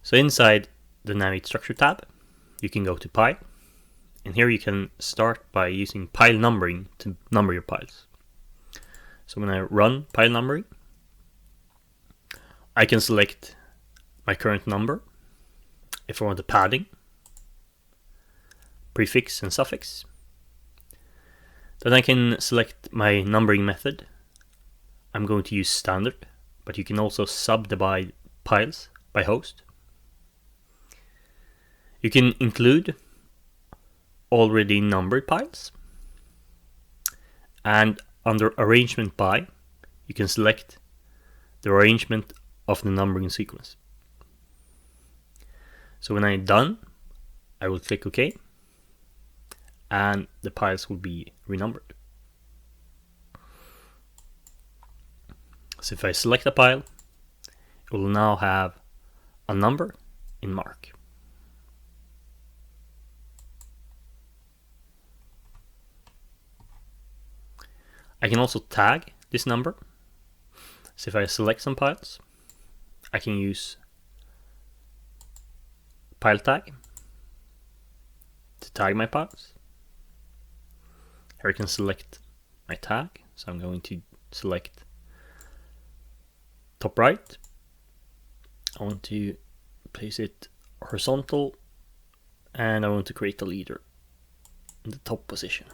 So inside the Naviate Structure tab, you can go to Pile, and here you can start by using pile numbering to number your piles. So when I run pile numbering, I can select my current number. If I want a padding, prefix and suffix, then I can select my numbering method. I'm going to use standard, but you can also subdivide piles by host. You can include already numbered piles, and under arrangement by, you can select the arrangement of the numbering sequence. So when I'm done, I will click OK, and the piles will be renumbered. So if I select a pile, it will now have a number in mark. I can also tag this number. So if I select some piles, I can use pile tag to tag my piles. Here I can select my tag. So I'm going to select top right. I want to place it horizontal, and I want to create a leader in the top position.